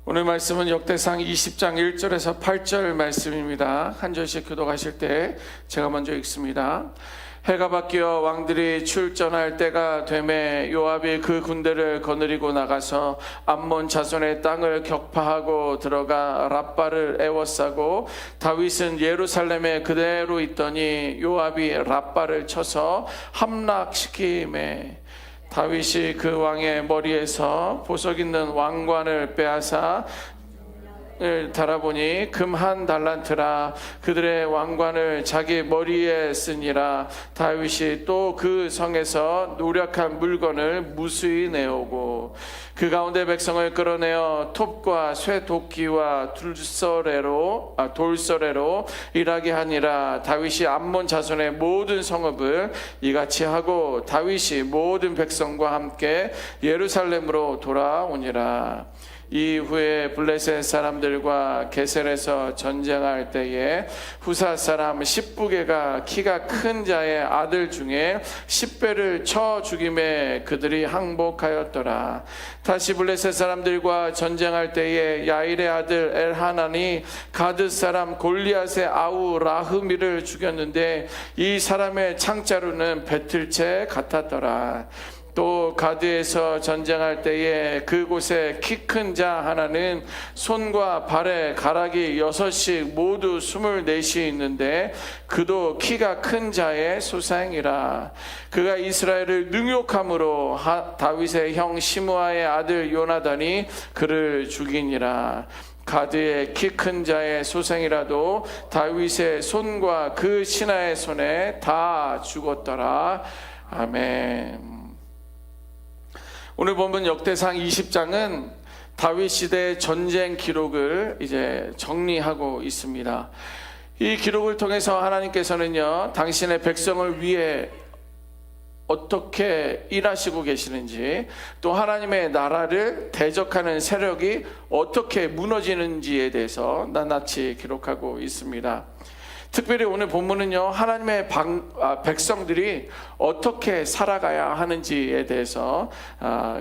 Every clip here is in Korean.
오늘 말씀은 역대상 20장 1절에서 8절 말씀입니다. 한 절씩 교독하실 때 제가 먼저 읽습니다. 해가 바뀌어 왕들이 출전할 때가 되매 요압이 그 군대를 거느리고 나가서 암몬 자손의 땅을 격파하고 들어가 랍바를 에워싸고 다윗은 예루살렘에 그대로 있더니 요압이 랍바를 쳐서 함락시키매 다윗이 그 왕의 머리에서 보석 있는 왕관을 빼앗아 달아보니 금 한 달란트라. 그들의 왕관을 자기 머리에 쓰니라. 다윗이 또 그 성에서 노력한 물건을 무수히 내오고 그 가운데 백성을 끌어내어 톱과 쇠도끼와 돌서래로 일하게 하니라. 다윗이 암몬 자손의 모든 성읍을 이같이 하고 다윗이 모든 백성과 함께 예루살렘으로 돌아오니라. 이후에 블레셋 사람들과 게셀에서 전쟁할 때에 후사 사람 십부게가 키가 큰 자의 아들 중에 10배를 쳐 죽임에 그들이 항복하였더라. 다시 블레셋 사람들과 전쟁할 때에 야일의 아들 엘하난이 가드 사람 골리앗의 아우 라흐미를 죽였는데 이 사람의 창자루는 배틀채 같았더라. 또 가드에서 전쟁할 때에 그곳에 키 큰 자 하나는 손과 발에 가락이 6씩 모두 24이 있는데 그도 키가 큰 자의 소상이라. 그가 이스라엘을 능욕함으로 다윗의 형 시므아의 아들 요나단이 그를 죽이니라. 가드의 키 큰 자의 소생이라도 다윗의 손과 그 신하의 손에 다 죽었더라. 아멘. 오늘 본문 역대상 20장은 다윗 시대의 전쟁 기록을 이제 정리하고 있습니다. 이 기록을 통해서 하나님께서는요, 당신의 백성을 위해 어떻게 일하시고 계시는지, 또 하나님의 나라를 대적하는 세력이 어떻게 무너지는지에 대해서 낱낱이 기록하고 있습니다. 특별히 오늘 본문은요, 하나님의 백성들이 어떻게 살아가야 하는지에 대해서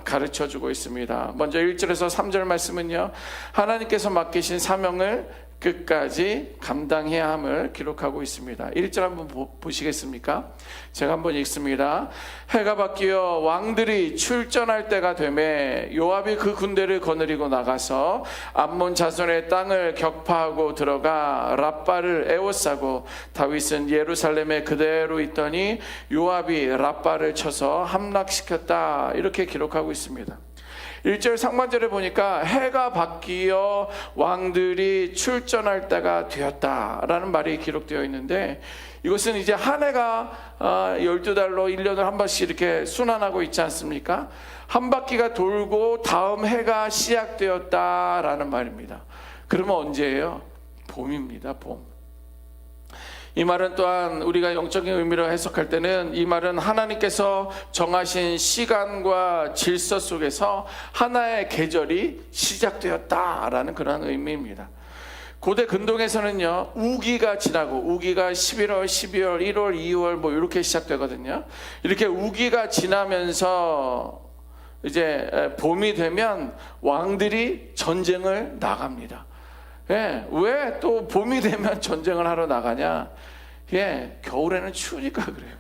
가르쳐주고 있습니다. 먼저 1절에서 3절 말씀은요, 하나님께서 맡기신 사명을 끝까지 감당해야 함을 기록하고 있습니다. 1절 한번 보시겠습니까? 제가 한번 읽습니다. 해가 바뀌어 왕들이 출전할 때가 되매 요압이 그 군대를 거느리고 나가서 암몬 자손의 땅을 격파하고 들어가 랍바를 에워싸고 다윗은 예루살렘에 그대로 있더니 요압이 랍바를 쳐서 함락시켰다. 이렇게 기록하고 있습니다. 1절 상반절에 보니까 해가 바뀌어 왕들이 출전할 때가 되었다라는 말이 기록되어 있는데, 이것은 이제 한 해가 12달로 1년을 한 번씩 이렇게 순환하고 있지 않습니까? 한 바퀴가 돌고 다음 해가 시작되었다라는 말입니다. 그러면 언제예요? 봄입니다. 봄. 이 말은 또한 우리가 영적인 의미로 해석할 때는 이 말은 하나님께서 정하신 시간과 질서 속에서 하나의 계절이 시작되었다라는 그런 의미입니다. 고대 근동에서는요, 우기가 지나고, 우기가 11월, 12월, 1월, 2월 뭐 이렇게 시작되거든요. 이렇게 우기가 지나면서 이제 봄이 되면 왕들이 전쟁을 나갑니다. 왜 또 봄이 되면 전쟁을 하러 나가냐? 겨울에는 추우니까 그래요.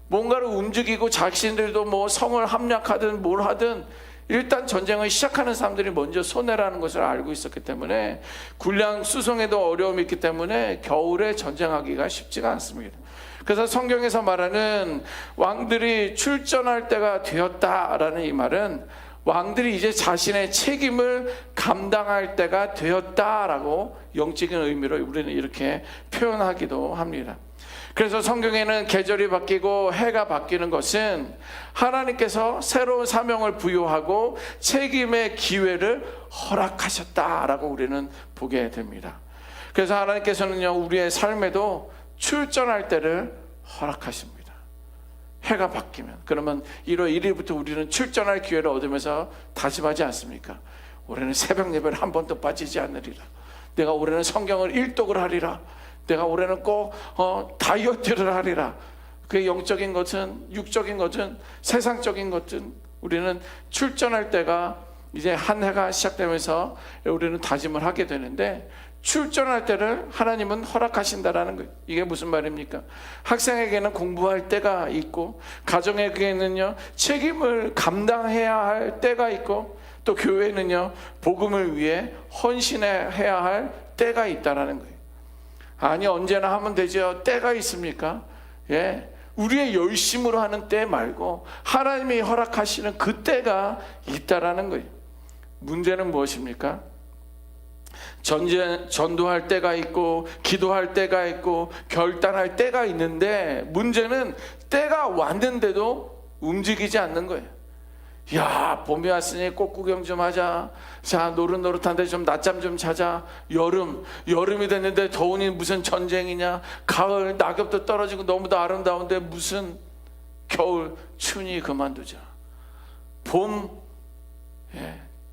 뭔가를 움직이고 자신들도 뭐 성을 함락하든 뭘 하든 일단 전쟁을 시작하는 사람들이 먼저 손해라는 것을 알고 있었기 때문에, 군량 수송에도 어려움이 있기 때문에 겨울에 전쟁하기가 쉽지가 않습니다. 그래서 성경에서 말하는 왕들이 출전할 때가 되었다라는 이 말은 왕들이 이제 자신의 책임을 감당할 때가 되었다라고 영적인 의미로 우리는 이렇게 표현하기도 합니다. 그래서 성경에는 계절이 바뀌고 해가 바뀌는 것은 하나님께서 새로운 사명을 부여하고 책임의 기회를 허락하셨다라고 우리는 보게 됩니다. 그래서 하나님께서는요, 우리의 삶에도 출전할 때를 허락하십니다. 해가 바뀌면, 그러면 1월 1일부터 우리는 출전할 기회를 얻으면서 다짐하지 않습니까? 올해는 새벽 예배를 한 번도 빠지지 않으리라. 내가 올해는 성경을 일독을 하리라. 내가 올해는 꼭 다이어트를 하리라. 그게 영적인 것은, 육적인 것은, 세상적인 것은 우리는 출전할 때가 이제 한 해가 시작되면서 우리는 다짐을 하게 되는데, 출전할 때를 하나님은 허락하신다라는 거예요. 이게 무슨 말입니까? 학생에게는 공부할 때가 있고, 가정에게는요 책임을 감당해야 할 때가 있고, 또 교회는요 복음을 위해 헌신해야 할 때가 있다라는 거예요. 아니, 언제나 하면 되죠. 때가 있습니까? 예, 우리의 열심으로 하는 때 말고 하나님이 허락하시는 그 때가 있다라는 거예요. 문제는 무엇입니까? 전도할 때가 있고, 기도할 때가 있고, 결단할 때가 있는데, 문제는 때가 왔는데도 움직이지 않는 거예요. 야, 봄이 왔으니 꽃 구경 좀 하자. 자, 노릇노릇한데 좀 낮잠 좀 자자. 여름이 됐는데 더우니 무슨 전쟁이냐. 가을 낙엽도 떨어지고 너무도 아름다운데 무슨 겨울 추니 그만두자. 봄,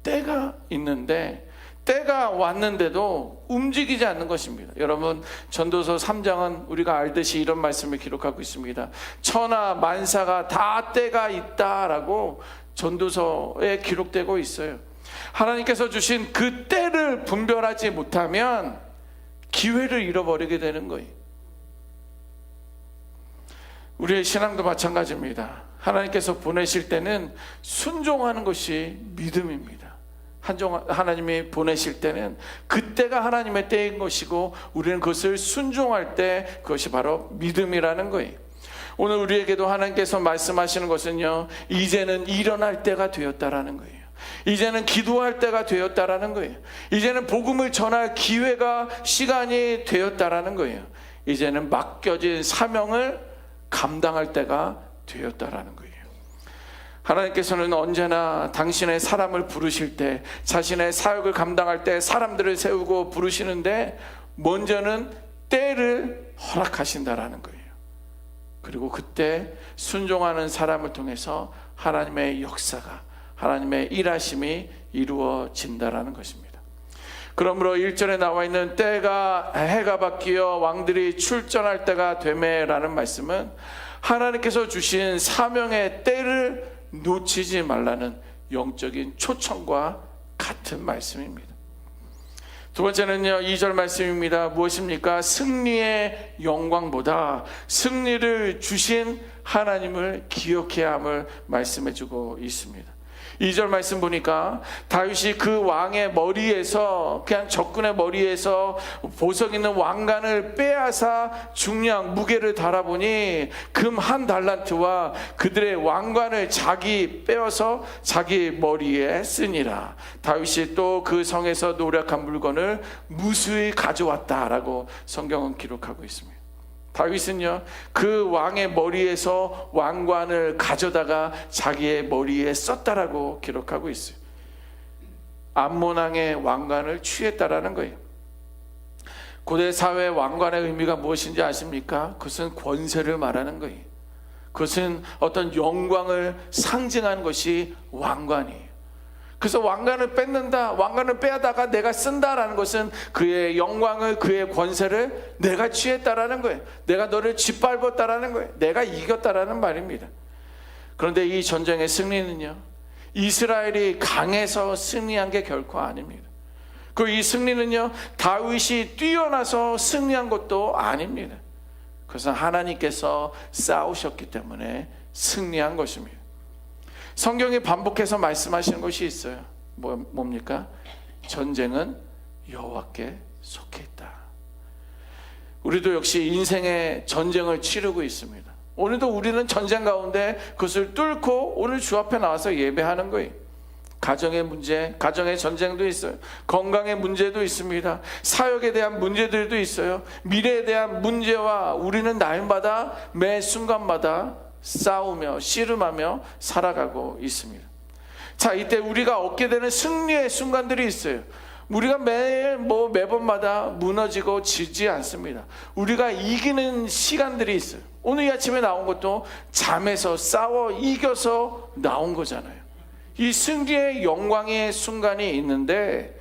때가 있는데, 때가 왔는데도 움직이지 않는 것입니다. 여러분, 전도서 3장은 우리가 알듯이 이런 말씀을 기록하고 있습니다. 천하 만사가 다 때가 있다라고 전도서에 기록되고 있어요. 하나님께서 주신 그 때를 분별하지 못하면 기회를 잃어버리게 되는 거예요. 우리의 신앙도 마찬가지입니다. 하나님께서 보내실 때는 순종하는 것이 믿음입니다. 하나님이 보내실 때는 그때가 하나님의 때인 것이고, 우리는 그것을 순종할 때 그것이 바로 믿음이라는 거예요. 오늘 우리에게도 하나님께서 말씀하시는 것은요, 이제는 일어날 때가 되었다라는 거예요. 이제는 기도할 때가 되었다라는 거예요. 이제는 복음을 전할 기회가, 시간이 되었다라는 거예요. 이제는 맡겨진 사명을 감당할 때가 되었다라는 거예요. 하나님께서는 언제나 당신의 사람을 부르실 때, 자신의 사역을 감당할 때 사람들을 세우고 부르시는데, 먼저는 때를 허락하신다라는 거예요. 그리고 그때 순종하는 사람을 통해서 하나님의 역사가, 하나님의 일하심이 이루어진다라는 것입니다. 그러므로 1절에 나와 있는 때가 해가 바뀌어 왕들이 출전할 때가 되매라는 말씀은 하나님께서 주신 사명의 때를 놓치지 말라는 영적인 초청과 같은 말씀입니다. 두 번째는요, 2절 말씀입니다. 무엇입니까? 승리의 영광보다 승리를 주신 하나님을 기억해야 함을 말씀해주고 있습니다. 2절 말씀 보니까 다윗이 그 왕의 머리에서, 그냥 적군의 머리에서 보석 있는 왕관을 빼앗아 중량 무게를 달아보니 금 1달란트와 그들의 왕관을 자기 빼어서 자기 머리에 쓰니라. 다윗이 또 그 성에서 노력한 물건을 무수히 가져왔다라고 성경은 기록하고 있습니다. 다윗은요, 그 왕의 머리에서 왕관을 가져다가 자기의 머리에 썼다라고 기록하고 있어요. 암몬 왕의 왕관을 취했다라는 거예요. 고대 사회 왕관의 의미가 무엇인지 아십니까? 그것은 권세를 말하는 거예요. 그것은 어떤 영광을 상징하는 것이 왕관이에요. 그래서 왕관을 뺏는다, 왕관을 빼다가 내가 쓴다라는 것은 그의 영광을, 그의 권세를 내가 취했다라는 거예요. 내가 너를 짓밟았다라는 거예요. 내가 이겼다라는 말입니다. 그런데 이 전쟁의 승리는요, 이스라엘이 강해서 승리한 게 결코 아닙니다. 그 이 승리는요, 다윗이 뛰어나서 승리한 것도 아닙니다. 그것은 하나님께서 싸우셨기 때문에 승리한 것입니다. 성경이 반복해서 말씀하시는 것이 있어요. 뭡니까? 전쟁은 여호와께 속해 있다. 우리도 역시 인생의 전쟁을 치르고 있습니다. 오늘도 우리는 전쟁 가운데 그것을 뚫고 오늘 주 앞에 나와서 예배하는 거예요. 가정의 문제, 가정의 전쟁도 있어요. 건강의 문제도 있습니다. 사역에 대한 문제들도 있어요. 미래에 대한 문제와 우리는 날마다, 매 순간마다 싸우며 씨름하며 살아가고 있습니다. 자, 이때 우리가 얻게 되는 승리의 순간들이 있어요. 우리가 매번마다 무너지고 지지 않습니다. 우리가 이기는 시간들이 있어요. 오늘 이 아침에 나온 것도 잠에서 싸워 이겨서 나온 거잖아요. 이 승리의 영광의 순간이 있는데,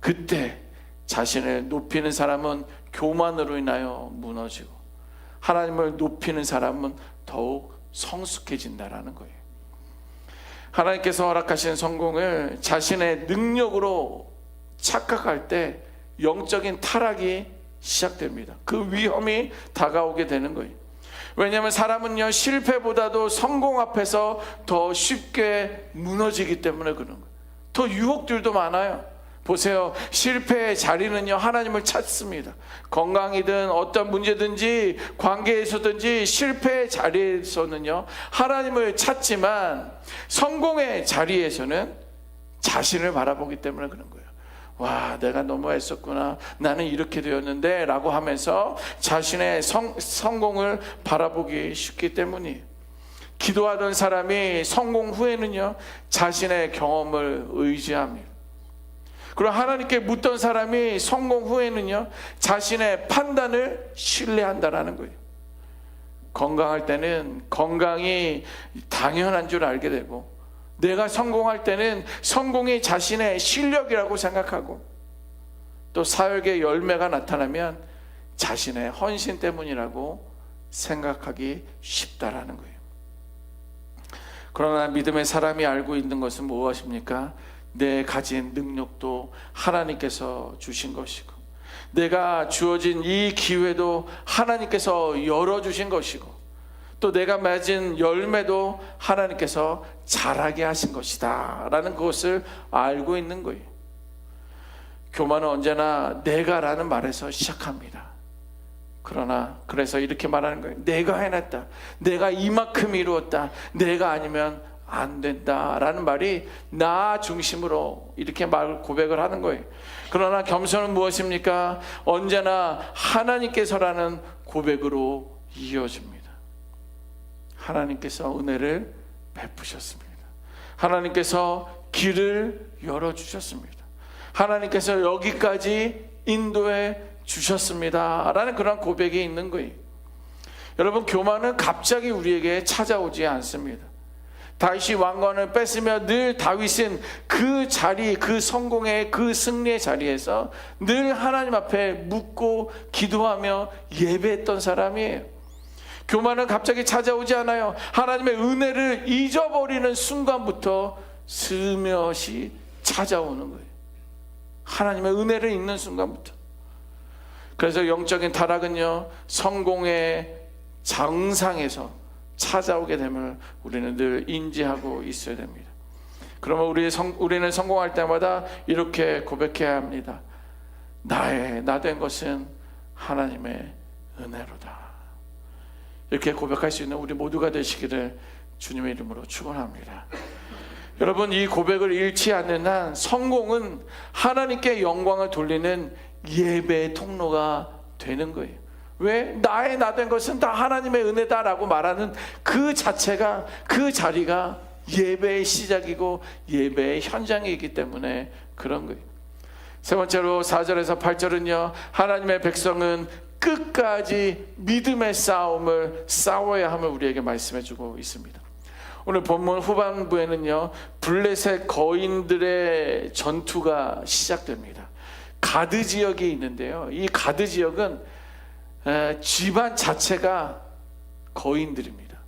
그때 자신을 높이는 사람은 교만으로 인하여 무너지고, 하나님을 높이는 사람은 더욱 성숙해진다라는 거예요. 하나님께서 허락하신 성공을 자신의 능력으로 착각할 때 영적인 타락이 시작됩니다. 그 위험이 다가오게 되는 거예요. 왜냐하면 사람은요, 실패보다도 성공 앞에서 더 쉽게 무너지기 때문에 그런 거예요. 더 유혹들도 많아요. 보세요. 실패의 자리는요, 하나님을 찾습니다. 건강이든 어떤 문제든지 관계에서든지 실패의 자리에서는요, 하나님을 찾지만 성공의 자리에서는 자신을 바라보기 때문에 그런 거예요. 와, 내가 너무 애썼구나, 나는 이렇게 되었는데 라고 하면서 자신의 성공을 바라보기 쉽기 때문이에요. 기도하던 사람이 성공 후에는요, 자신의 경험을 의지합니다. 그리고 하나님께 묻던 사람이 성공 후에는요, 자신의 판단을 신뢰한다라는 거예요. 건강할 때는 건강이 당연한 줄 알게 되고, 내가 성공할 때는 성공이 자신의 실력이라고 생각하고, 또 사역의 열매가 나타나면 자신의 헌신 때문이라고 생각하기 쉽다라는 거예요. 그러나 믿음의 사람이 알고 있는 것은 무엇입니까? 내 가진 능력도 하나님께서 주신 것이고, 내가 주어진 이 기회도 하나님께서 열어주신 것이고, 또 내가 맺은 열매도 하나님께서 자라게 하신 것이다 라는 것을 알고 있는 거예요. 교만은 언제나 내가라는 말에서 시작합니다. 그래서 이렇게 말하는 거예요. 내가 해냈다, 내가 이만큼 이루었다, 내가 아니면 안 된다 라는 말이 나 중심으로 이렇게 고백을 하는 거예요. 그러나 겸손은 무엇입니까? 언제나 하나님께서라는 고백으로 이어집니다. 하나님께서 은혜를 베푸셨습니다. 하나님께서 길을 열어주셨습니다. 하나님께서 여기까지 인도해 주셨습니다 라는 그런 고백이 있는 거예요. 여러분, 교만은 갑자기 우리에게 찾아오지 않습니다. 다윗이 왕관을 뺐으며 늘 다윗은 그 자리, 그 성공의 그 승리의 자리에서 늘 하나님 앞에 묻고 기도하며 예배했던 사람이에요. 교만은 갑자기 찾아오지 않아요. 하나님의 은혜를 잊어버리는 순간부터 스며시 찾아오는 거예요. 하나님의 은혜를 잊는 순간부터. 그래서 영적인 타락은요, 성공의 정상에서 찾아오게 됨을 우리는 늘 인지하고 있어야 됩니다. 그러면 우리는 성공할 때마다 이렇게 고백해야 합니다. 나 된 것은 하나님의 은혜로다. 이렇게 고백할 수 있는 우리 모두가 되시기를 주님의 이름으로 축원합니다. 여러분, 이 고백을 잃지 않는 한 성공은 하나님께 영광을 돌리는 예배의 통로가 되는 거예요. 왜? 나 된 것은 다 하나님의 은혜다라고 말하는 그 자체가, 그 자리가 예배의 시작이고 예배의 현장이기 때문에 그런 거예요. 세 번째로 4절에서 8절은요, 하나님의 백성은 끝까지 믿음의 싸움을 싸워야 함을 우리에게 말씀해 주고 있습니다. 오늘 본문 후반부에는요, 블레셋 거인들의 전투가 시작됩니다. 가드 지역이 있는데요, 이 가드 지역은 집안 자체가 거인들입니다.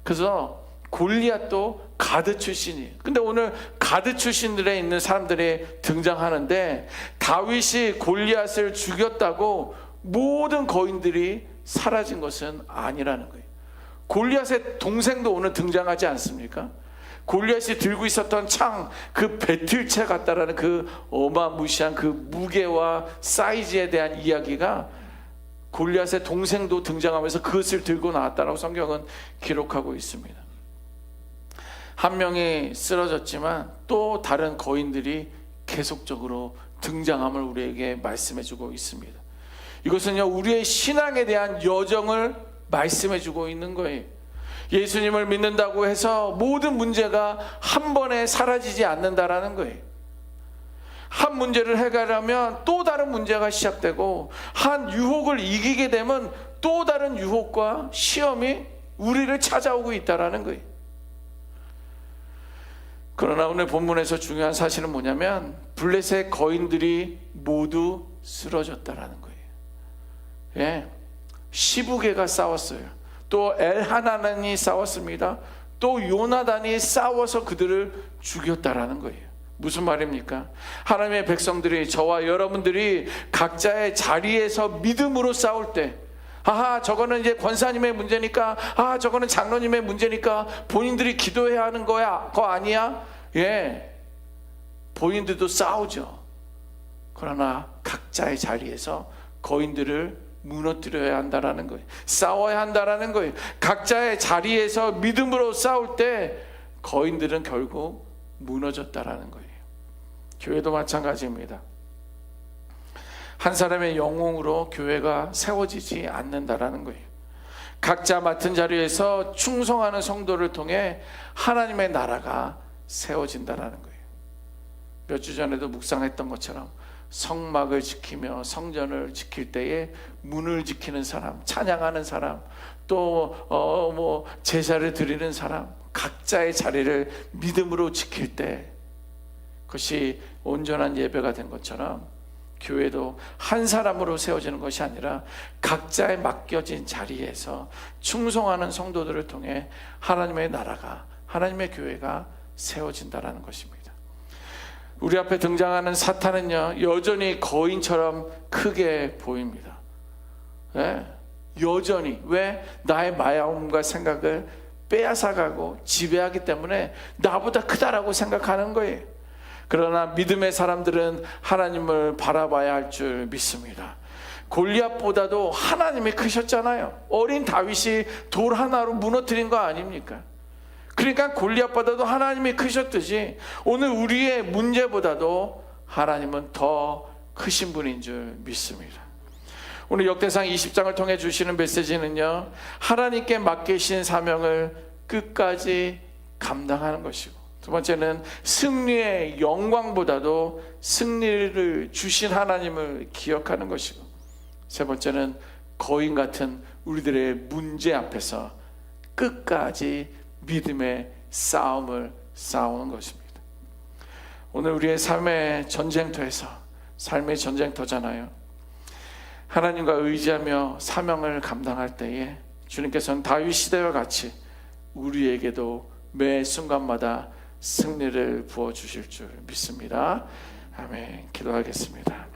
그래서 골리앗도 가드 출신이에요. 근데 오늘 가드 출신들에 있는 사람들이 등장하는데, 다윗이 골리앗을 죽였다고 모든 거인들이 사라진 것은 아니라는 거예요. 골리앗의 동생도 오늘 등장하지 않습니까? 골리앗이 들고 있었던 창, 그 배틀채 같다라는 그 어마무시한 그 무게와 사이즈에 대한 이야기가 골리앗의 동생도 등장하면서 그것을 들고 나왔다라고 성경은 기록하고 있습니다. 한 명이 쓰러졌지만 또 다른 거인들이 계속적으로 등장함을 우리에게 말씀해주고 있습니다. 이것은요, 우리의 신앙에 대한 여정을 말씀해주고 있는 거예요. 예수님을 믿는다고 해서 모든 문제가 한 번에 사라지지 않는다라는 거예요. 한 문제를 해결하면 또 다른 문제가 시작되고, 한 유혹을 이기게 되면 또 다른 유혹과 시험이 우리를 찾아오고 있다라는 거예요. 그러나 오늘 본문에서 중요한 사실은 뭐냐면, 블레셋 거인들이 모두 쓰러졌다라는 거예요. 예, 시브게가 싸웠어요. 또 엘하나난이 싸웠습니다. 또 요나단이 싸워서 그들을 죽였다라는 거예요. 무슨 말입니까? 하나님의 백성들이, 저와 여러분들이 각자의 자리에서 믿음으로 싸울 때, 저거는 이제 권사님의 문제니까, 저거는 장로님의 문제니까 본인들이 기도해야 하는 거야, 그거 아니야? 본인들도 싸우죠. 그러나 각자의 자리에서 거인들을 무너뜨려야 한다라는 거예요. 싸워야 한다라는 거예요. 각자의 자리에서 믿음으로 싸울 때 거인들은 결국 무너졌다라는 거예요. 교회도 마찬가지입니다. 한 사람의 영웅으로 교회가 세워지지 않는다라는 거예요. 각자 맡은 자리에서 충성하는 성도를 통해 하나님의 나라가 세워진다라는 거예요. 몇 주 전에도 묵상했던 것처럼 성막을 지키며 성전을 지킬 때에 문을 지키는 사람, 찬양하는 사람, 또 제사를 드리는 사람, 각자의 자리를 믿음으로 지킬 때 그것이 온전한 예배가 된 것처럼 교회도 한 사람으로 세워지는 것이 아니라 각자의 맡겨진 자리에서 충성하는 성도들을 통해 하나님의 나라가, 하나님의 교회가 세워진다라는 것입니다. 우리 앞에 등장하는 사탄은요, 여전히 거인처럼 크게 보입니다. 여전히. 왜? 나의 마음과 생각을 빼앗아가고 지배하기 때문에 나보다 크다라고 생각하는 거예요. 그러나 믿음의 사람들은 하나님을 바라봐야 할 줄 믿습니다. 골리앗보다도 하나님이 크셨잖아요. 어린 다윗이 돌 하나로 무너뜨린 거 아닙니까? 그러니까 골리앗보다도 하나님이 크셨듯이 오늘 우리의 문제보다도 하나님은 더 크신 분인 줄 믿습니다. 오늘 역대상 20장을 통해 주시는 메시지는요, 하나님께 맡기신 사명을 끝까지 감당하는 것이고, 두 번째는 승리의 영광보다도 승리를 주신 하나님을 기억하는 것이고, 세 번째는 거인 같은 우리들의 문제 앞에서 끝까지 믿음의 싸움을 싸우는 것입니다. 오늘 우리의 삶의 전쟁터에서, 삶의 전쟁터잖아요. 하나님과 의지하며 사명을 감당할 때에 주님께서는 다윗 시대와 같이 우리에게도 매 순간마다 승리를 부어주실 줄 믿습니다. 아멘. 기도하겠습니다.